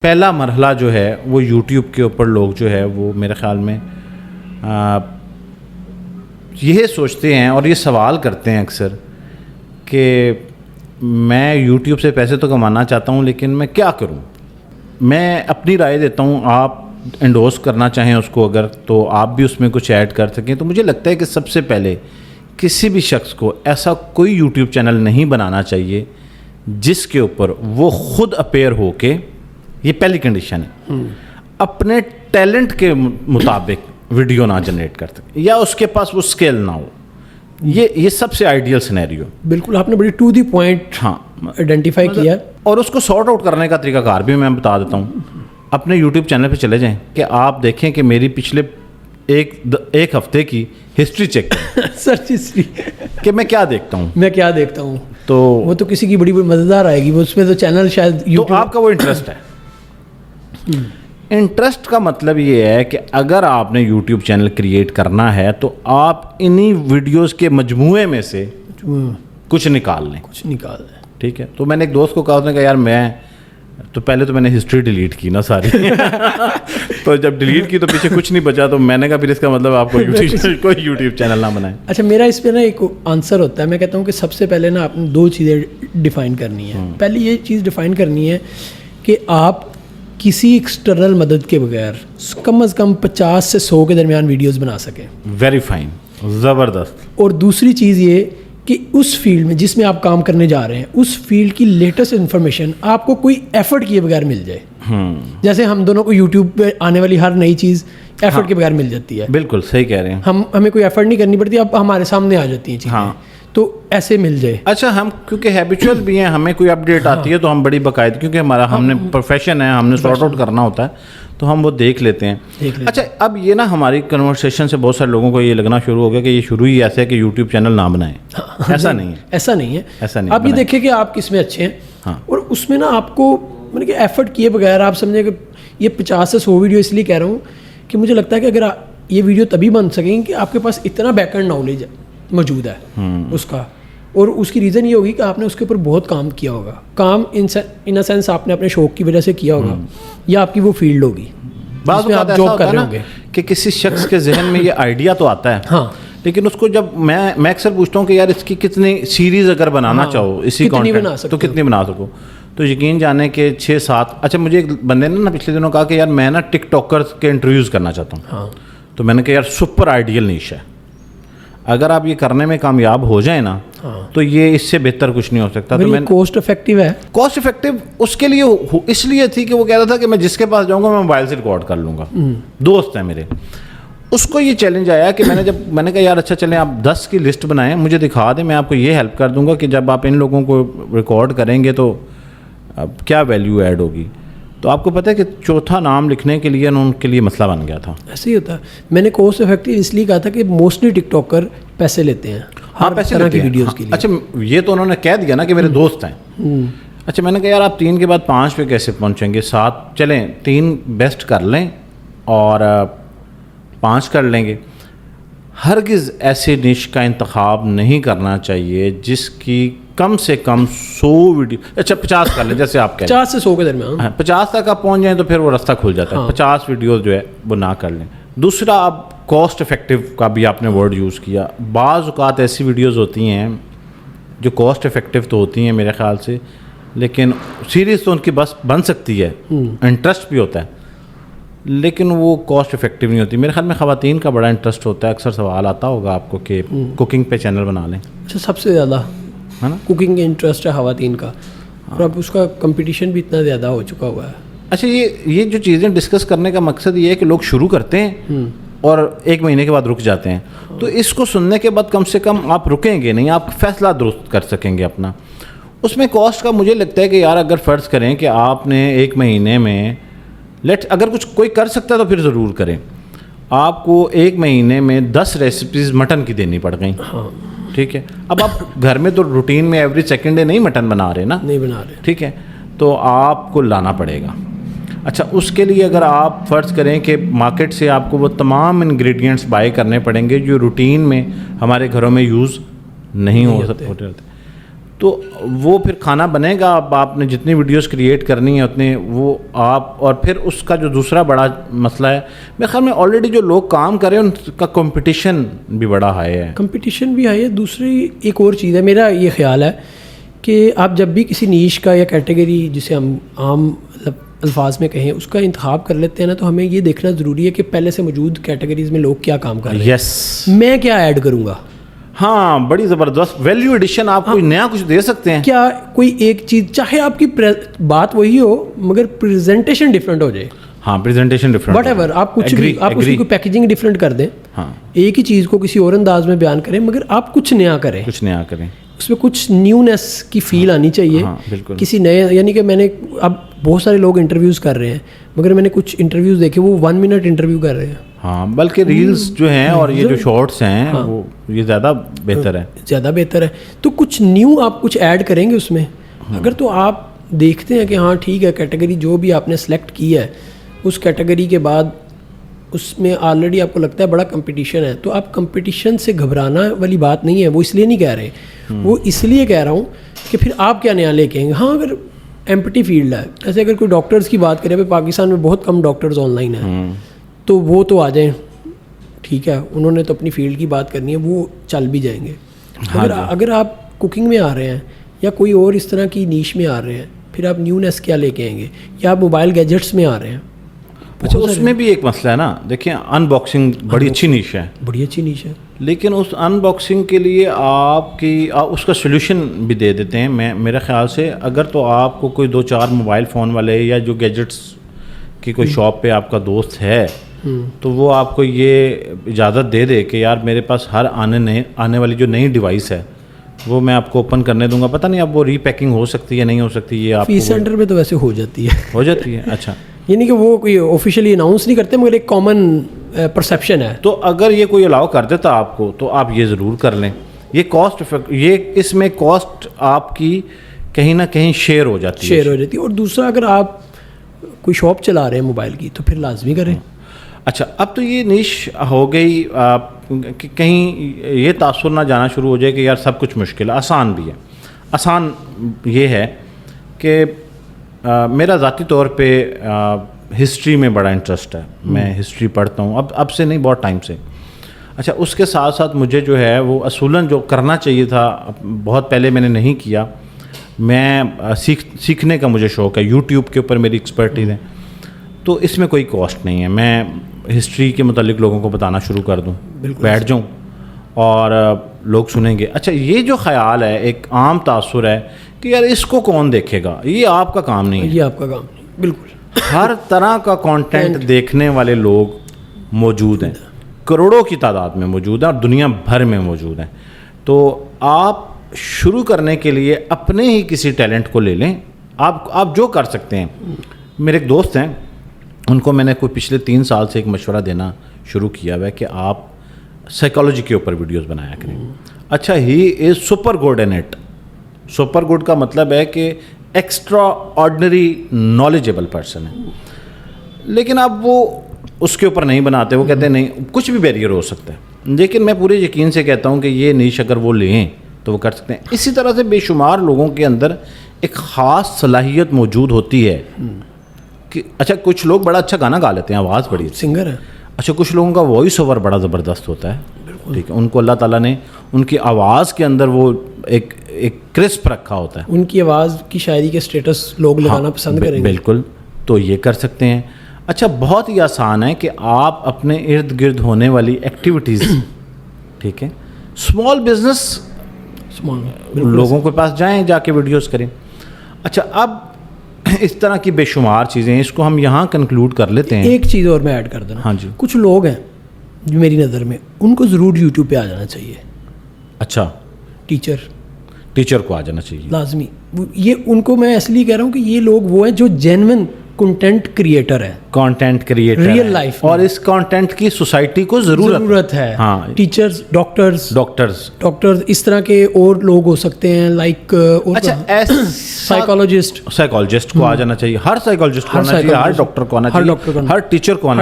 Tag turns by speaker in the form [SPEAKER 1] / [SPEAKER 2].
[SPEAKER 1] پہلا مرحلہ جو ہے وہ یوٹیوب کے اوپر لوگ جو ہے وہ میرے خیال میں یہ سوچتے ہیں اور یہ سوال کرتے ہیں اکثر کہ میں یوٹیوب سے پیسے تو کمانا چاہتا ہوں لیکن میں کیا کروں. میں اپنی رائے دیتا ہوں, آپ انڈورس کرنا چاہیں اس کو اگر تو آپ بھی اس میں کچھ ایڈ کر سکیں. تو مجھے لگتا ہے کہ سب سے پہلے کسی بھی شخص کو ایسا کوئی یوٹیوب چینل نہیں بنانا چاہیے جس کے اوپر وہ خود اپیئر ہو کے, یہ پہلی کنڈیشن ہے, اپنے ٹیلنٹ کے مطابق ویڈیو نہ جنریٹ کر سکے یا اس کے پاس وہ اسکیل نہ ہو. یہ سب سے آئیڈیل سینیریو.
[SPEAKER 2] بالکل, آپ نے بڑی ٹو دی پوائنٹ آئیڈینٹیفائی کیا.
[SPEAKER 1] اور اس کو سارٹ آؤٹ کرنے کا طریقہ کار بھی میں بتا دیتا ہوں. اپنے یوٹیوب چینل پہ چلے جائیں کہ آپ دیکھیں کہ میری پچھلے ایک ہفتے کی ہسٹری چیک
[SPEAKER 2] سرچ ہسٹری
[SPEAKER 1] کہ میں کیا دیکھتا ہوں. تو
[SPEAKER 2] وہ تو کسی کی بڑی مزیدار آئے گی, وہ اس میں تو چینل شاید
[SPEAKER 1] تو آپ کا وہ انٹرسٹ ہے. انٹرسٹ کا مطلب یہ ہے کہ اگر آپ نے یوٹیوب چینل کریٹ کرنا ہے تو آپ انہی ویڈیوز کے مجموعے میں سے کچھ نکال لیں. ٹھیک ہے. تو میں نے ایک دوست کو کہا, اس نے کہا یار میں تو پہلے تو میں نے ہسٹری ڈیلیٹ کی نا ساری تو جب ڈیلیٹ کی تو پیچھے کچھ نہیں بچا, تو میں نے کہا پھر اس کا مطلب آپ کو کوئی یوٹیوب چینل نہ بنائیں.
[SPEAKER 2] اچھا, میرا اس پہ نا ایک آنسر ہوتا ہے. میں کہتا ہوں کہ سب سے پہلے نا آپ نے دو چیزیں ڈیفائن کرنی ہے. پہلی یہ چیز ڈیفائن کرنی ہے کہ آپ کسی ایکسٹرنل مدد کے بغیر کم از کم 50 سے 100 کے درمیان ویڈیوز بنا سکیں.
[SPEAKER 1] ویری فائن, زبردست.
[SPEAKER 2] اور دوسری چیز یہ کہ اس فیلڈ میں جس میں آپ کام کرنے جا رہے ہیں اس فیلڈ کی لیٹسٹ انفارمیشن آپ کو کوئی ایفرٹ کیے بغیر مل جائے. جیسے ہم دونوں کو یوٹیوب پہ آنے والی ہر نئی چیز ایفرٹ کے بغیر مل جاتی ہے.
[SPEAKER 1] بالکل صحیح کہہ رہے ہیں.
[SPEAKER 2] ہمیں کوئی ایفرٹ نہیں کرنی پڑتی, اب ہمارے سامنے آ جاتی ہیں چیزیں. تو ایسے مل جائے.
[SPEAKER 1] اچھا, ہم کیونکہ ہیبیچول بھی ہیں, ہمیں کوئی اپڈیٹ آتی ہے تو ہم بڑی باقاعدہ, کیونکہ ہم نے پروفیشن ہے, ہم نے سارٹ آؤٹ کرنا ہوتا ہے تو ہم وہ دیکھ لیتے ہیں. اچھا, اب یہ نا ہماری کنورسیشن سے بہت سارے لوگوں کو یہ لگنا شروع ہو گیا کہ یہ شروع ہی ایسا ہے کہ یوٹیوب چینل نہ بنائیں. ایسا نہیں ہے.
[SPEAKER 2] آپ یہ دیکھیں کہ آپ کس میں اچھے ہیں اور اس میں نا آپ کو میں نے کہ ایفرٹ کیے بغیر آپ سمجھیں کہ یہ 50 سے 100 ویڈیو اس لیے کہہ رہا ہوں کہ مجھے لگتا ہے کہ اگر یہ ویڈیو تبھی بن سکیں کہ آپ کے پاس اتنا بیک اینڈ نالج موجود ہے اس کا. اور اس کی ریزن یہ ہوگی کہ آپ نے اس کے اوپر بہت کام کیا ہوگا. کام ان اے سینس آپ نے اپنے شوق کی وجہ سے کیا ہوگا یا آپ کی وہ فیلڈ ہوگی.
[SPEAKER 1] بعض اوقات ایسا ہوتا ہے نا کہ کسی شخص کے ذہن میں یہ آئیڈیا تو آتا ہے, لیکن اس کو جب میں اکثر پوچھتا ہوں کہ یار اس کی کتنی سیریز اگر بنانا چاہو اسی کانٹینٹ تو کتنی بنا سکو, تو یقین جانے کہ 6-7. اچھا, مجھے ایک بندے نے نا پچھلے دنوں کہا کہ یار میں نا ٹک ٹاکرز کے انٹرویوز کرنا چاہتا ہوں. تو میں نے کہا یار سپر آئیڈیل نیش ہے, اگر آپ یہ کرنے میں کامیاب ہو جائیں نا تو یہ اس سے بہتر کچھ نہیں ہو سکتا. تو میں
[SPEAKER 2] کوسٹ افیکٹو ہے.
[SPEAKER 1] کوسٹ افیکٹو اس کے لیے اس لیے تھی کہ وہ کہتا تھا کہ میں جس کے پاس جاؤں گا میں موبائل سے ریکارڈ کر لوں گا. دوست ہیں میرے, اس کو یہ چیلنج آیا کہ میں نے کہا یار اچھا چلیں آپ 10 کی لسٹ بنائیں, مجھے دکھا دیں, میں آپ کو یہ ہیلپ کر دوں گا کہ جب آپ ان لوگوں کو ریکارڈ کریں گے تو اب کیا ویلیو ایڈ ہوگی. تو آپ کو پتہ ہے کہ چوتھا نام لکھنے کے لیے ان کے لیے مسئلہ بن گیا تھا.
[SPEAKER 2] ایسے ہی ہوتا ہے. میں نے کوسٹ افیکٹو اس لیے کہا تھا کہ موسٹلی ٹک ٹاکر پیسے لیتے ہیں.
[SPEAKER 1] ہاں, پیسے لیتے ہیں ویڈیوز کے لیے. اچھا, یہ تو انہوں نے کہہ دیا نا کہ میرے دوست ہیں. اچھا, میں نے کہا یار آپ 3 کے بعد 5 پہ کیسے پہنچیں گے. 7 چلیں, 3 بیسٹ کر لیں اور 5 کر لیں گے. ہرگز ایسے نش کا انتخاب نہیں کرنا چاہیے جس کی کم سے کم 100 ویڈیو, اچھا 50 کر لیں جیسے آپ کہہ رہے ہیں
[SPEAKER 2] 50 سے 100 کے درمیان.
[SPEAKER 1] 50 تک آپ پہنچ جائیں تو پھر وہ راستہ کھل جاتا ہے. 50 ویڈیوز جو ہے وہ نہ کر لیں. دوسرا, آپ کاسٹ افیکٹو کا بھی آپ نے ورڈ یوز کیا. بعض اوقات ایسی ویڈیوز ہوتی ہیں جو کاسٹ افیکٹو تو ہوتی ہیں میرے خیال سے, لیکن سیریز تو ان کی بس بن سکتی ہے, انٹرسٹ بھی ہوتا ہے, لیکن وہ کاسٹ افیکٹو نہیں ہوتی. میرے خیال میں خواتین کا بڑا انٹرسٹ ہوتا ہے. اکثر سوال آتا ہوگا آپ کو کہ کوکنگ پہ چینل بنا لیں.
[SPEAKER 2] اچھا, سب سے زیادہ ہے نا کوکنگ کا انٹرسٹ ہے خواتین کا, اور اب اس کا کمپٹیشن بھی اتنا زیادہ ہو چکا ہوا ہے.
[SPEAKER 1] اچھا, یہ جو چیزیں ڈسکس کرنے کا مقصد یہ ہے کہ لوگ شروع کرتے ہیں اور 1 مہینے کے بعد رک جاتے ہیں. تو اس کو سننے کے بعد کم سے کم آپ رکیں گے نہیں, آپ فیصلہ درست کر سکیں گے اپنا. اس میں کاسٹ کا مجھے لگتا ہے کہ یار اگر فرض کریں کہ آپ نے 1 مہینے میں اگر کچھ کوئی کر سکتا ہے تو پھر ضرور کریں. آپ کو 1 مہینے میں 10 ریسیپیز مٹن کی دینی پڑ گئیں. ٹھیک ہے, اب آپ گھر میں تو روٹین میں ایوری سیکنڈ ڈے نہیں مٹن بنا رہے نا,
[SPEAKER 2] نہیں بنا رہے.
[SPEAKER 1] ٹھیک ہے, تو آپ کو لانا پڑے گا. اچھا, اس کے لیے اگر آپ فرض کریں کہ مارکیٹ سے آپ کو وہ تمام انگریڈینٹس بائی کرنے پڑیں گے جو روٹین میں ہمارے گھروں میں یوز نہیں ہو سکتے. تو وہ پھر کھانا بنے گا. اب آپ نے جتنی ویڈیوز کریٹ کرنی ہے اتنے وہ آپ, اور پھر اس کا جو دوسرا بڑا مسئلہ ہے میرے خیال میں آلریڈی جو لوگ کام کر رہے ہیں ان کا کمپٹیشن بھی بڑا ہائی ہے.
[SPEAKER 2] کمپٹیشن بھی ہائی ہے. دوسری ایک اور چیز ہے, میرا یہ خیال ہے کہ آپ جب بھی کسی نیش کا یا کیٹیگری جسے ہم عام الفاظ میں کہیں اس کا انتخاب کر لیتے ہیں نا, تو ہمیں یہ دیکھنا ضروری ہے کہ پہلے سے موجود کیٹیگریز میں لوگ کیا کام کر رہے ہیں.
[SPEAKER 1] یس,
[SPEAKER 2] میں کیا ایڈ کروں گا.
[SPEAKER 1] ہاں, بڑی زبردست ویلیو ایڈیشن. آپ کوئی نیا کچھ دے سکتے ہیں
[SPEAKER 2] کیا کوئی ایک چیز, چاہے آپ کی بات وہی ہو مگر پریزنٹیشن ڈفرینٹ ہو جائے.
[SPEAKER 1] ہاں, پریزنٹیشن ڈفرینٹ,
[SPEAKER 2] واٹ ایور, آپ کچھ بھی, آپ اس کی کوئی پیکیجنگ ڈفرینٹ کر دیں.
[SPEAKER 1] ہاں,
[SPEAKER 2] ایک ہی چیز کو کسی اور انداز میں بیان کریں مگر آپ کچھ نیا کریں,
[SPEAKER 1] کچھ نیا کریں,
[SPEAKER 2] اس میں کچھ نیونیس کی فیل آنی چاہیے.
[SPEAKER 1] بالکل.
[SPEAKER 2] کسی نئے, یعنی کہ میں نے اب بہت سارے لوگ انٹرویوز کر رہے ہیں مگر میں نے کچھ انٹرویوز دیکھے وہ 1 منٹ انٹرویو کر رہے ہیں.
[SPEAKER 1] ہاں, بلکہ ریلز جو ہیں اور یہ جو شارٹس ہیں وہ یہ زیادہ بہتر ہے,
[SPEAKER 2] زیادہ بہتر ہے. تو کچھ نیو آپ کچھ ایڈ کریں گے اس میں. اگر تو آپ دیکھتے ہیں کہ ہاں ٹھیک ہے, کیٹیگری جو بھی آپ نے سلیکٹ کی ہے اس کیٹیگری کے بعد اس میں آلریڈی آپ کو لگتا ہے بڑا کمپٹیشن ہے, تو آپ کمپٹیشن سے گھبرانا والی بات نہیں ہے. وہ اس لیے نہیں کہہ رہے, وہ اس لیے کہہ رہا ہوں کہ پھر آپ کیا نیا لے کے آئیں گے. ہاں, اگر ایمپٹی فیلڈ ہے, ایسے اگر کوئی ڈاکٹرز کی بات کریں, پاکستان میں بہت کم ڈاکٹرز آن لائن ہیں, تو وہ تو آ جائیں, ٹھیک ہے, انہوں نے تو اپنی فیلڈ کی بات کرنی ہے, وہ چل بھی جائیں گے. اگر آپ کوکنگ میں آ رہے ہیں یا کوئی اور اس طرح کی نیش میں آ رہے ہیں, پھر آپ نیونیس کیا لے کے آئیں گے. یا آپ موبائل گیجٹس میں آ رہے ہیں.
[SPEAKER 1] اچھا, اس میں بھی ایک مسئلہ ہے نا. دیکھیں, ان باکسنگ بڑی اچھی نیش ہے,
[SPEAKER 2] بڑی اچھی نیش ہے,
[SPEAKER 1] لیکن اس ان باکسنگ کے لیے آپ اس کا سولوشن بھی دے دیتے ہیں. میرے خیال سے اگر تو آپ کو کوئی 2-4 موبائل فون والے یا جو گیجٹس کی کوئی شاپ پہ آپ کا دوست ہے, تو وہ آپ کو یہ اجازت دے دے کہ یار میرے پاس ہر آنے والی جو نئی ڈیوائس ہے وہ میں آپ کو اوپن کرنے دوں گا. پتہ نہیں اب وہ ری پیکنگ ہو سکتی ہے یا نہیں ہو سکتی, یہ آپ
[SPEAKER 2] فی سینٹر میں تو ویسے ہو جاتی ہے.
[SPEAKER 1] اچھا,
[SPEAKER 2] یعنی کہ وہ کوئی آفیشیلی اناؤنس نہیں کرتے مگر ایک کامن پرسیپشن ہے.
[SPEAKER 1] تو اگر یہ کوئی الاؤ کر دیتا آپ کو تو آپ یہ ضرور کر لیں. یہ کاسٹ یہ اس میں کاسٹ آپ کی کہیں نہ کہیں شیئر ہو جاتی ہے.
[SPEAKER 2] اور دوسرا, اگر آپ کوئی شاپ چلا رہے ہیں موبائل کی تو پھر لازمی کریں.
[SPEAKER 1] اچھا, اب تو یہ نیش ہو گئی کہ کہیں یہ تاثر نہ جانا شروع ہو جائے کہ یار سب کچھ مشکل ہے. آسان بھی ہے. آسان یہ ہے کہ میرا ذاتی طور پہ ہسٹری میں بڑا انٹرسٹ ہے. میں ہسٹری پڑھتا ہوں اب سے نہیں, بہت ٹائم سے. اچھا, اس کے ساتھ ساتھ مجھے جو ہے وہ اصولاً جو کرنا چاہیے تھا بہت پہلے میں نے نہیں کیا. میں سیکھنے کا مجھے شوق ہے. یوٹیوب کے اوپر میری ایکسپرٹیز ہے, تو اس میں کوئی کاسٹ نہیں ہے. میں ہسٹری کے متعلق لوگوں کو بتانا شروع کر دوں, بیٹھ جاؤں اور لوگ سنیں گے. اچھا, یہ جو خیال ہے, ایک عام تاثر ہے کہ یار اس کو کون دیکھے گا, یہ آپ کا کام نہیں ہے.
[SPEAKER 2] یہ آپ کا کام نہیں, بالکل.
[SPEAKER 1] ہر طرح کا کانٹینٹ دیکھنے والے لوگ موجود ہیں, کروڑوں کی تعداد میں موجود ہیں اور دنیا بھر میں موجود ہیں. تو آپ شروع کرنے کے لیے اپنے ہی کسی ٹیلنٹ کو لے لیں. آپ جو کر سکتے ہیں. میرے ایک دوست ہیں, ان کو میں نے کوئی پچھلے 3 سال سے ایک مشورہ دینا شروع کیا ہوا ہے کہ آپ سائیکالوجی کے اوپر ویڈیوز بنایا کریں. اچھا, he is super good in it. Super good کا مطلب ہے کہ ایکسٹرا آرڈنری نالجیبل پرسن ہے, لیکن اب وہ اس کے اوپر نہیں بناتے. وہ کہتے ہیں نہیں, کچھ بھی بیریئر ہو سکتا ہے. لیکن میں پورے یقین سے کہتا ہوں کہ یہ نیش اگر وہ لیں تو وہ کر سکتے ہیں. اسی طرح سے بے شمار لوگوں کے اندر ایک خاص صلاحیت موجود ہوتی ہے کہ اچھا, کچھ لوگ بڑا اچھا گانا گا لیتے ہیں, آواز بڑی
[SPEAKER 2] سنگر ہے.
[SPEAKER 1] اچھا, کچھ لوگوں کا وائس اوور بڑا زبردست ہوتا ہے. ٹھیک ہے, ان کو اللہ تعالیٰ نے ان کی آواز کے اندر وہ ایک کرسپ رکھا ہوتا ہے.
[SPEAKER 2] ان کی آواز کی شاعری کے سٹیٹس لوگ لگانا پسند کریں گے.
[SPEAKER 1] بالکل, تو یہ کر سکتے ہیں. اچھا, بہت ہی آسان ہے کہ آپ اپنے ارد گرد ہونے والی ایکٹیویٹیز, ٹھیک ہے, اسمال بزنس لوگوں کے پاس جائیں, جا کے ویڈیوز کریں. اچھا, اب اس طرح کی بے شمار چیزیں ہیں, اس کو ہم یہاں کنکلوڈ کر لیتے ہیں.
[SPEAKER 2] ایک چیز اور میں ایڈ کر دوں.
[SPEAKER 1] ہاں جی.
[SPEAKER 2] کچھ لوگ ہیں جو میری نظر میں ان کو ضرور یوٹیوب پہ آ جانا چاہیے.
[SPEAKER 1] اچھا, ٹیچر کو آ جانا چاہیے
[SPEAKER 2] لازمی. یہ ان کو میں اس لیے کہہ رہا ہوں کہ یہ لوگ وہ ہیں جو جینوئن کنٹینٹ کریٹر ہے.
[SPEAKER 1] کانٹینٹ کریٹر
[SPEAKER 2] ریئل لائف,
[SPEAKER 1] اور اس کانٹینٹ کی سوسائٹی کو ضرورت
[SPEAKER 2] ہے.
[SPEAKER 1] ہاں,
[SPEAKER 2] ٹیچرز, ڈاکٹرز اس طرح کے اور لوگ ہو سکتے ہیں, لائک سائیکالوجسٹ
[SPEAKER 1] کو آ جانا چاہیے. ہر سائیکالوجسٹ کو آنا چاہیے, ہر ڈاکٹر کو آنا چاہیے, ہر ٹیچر کو آنا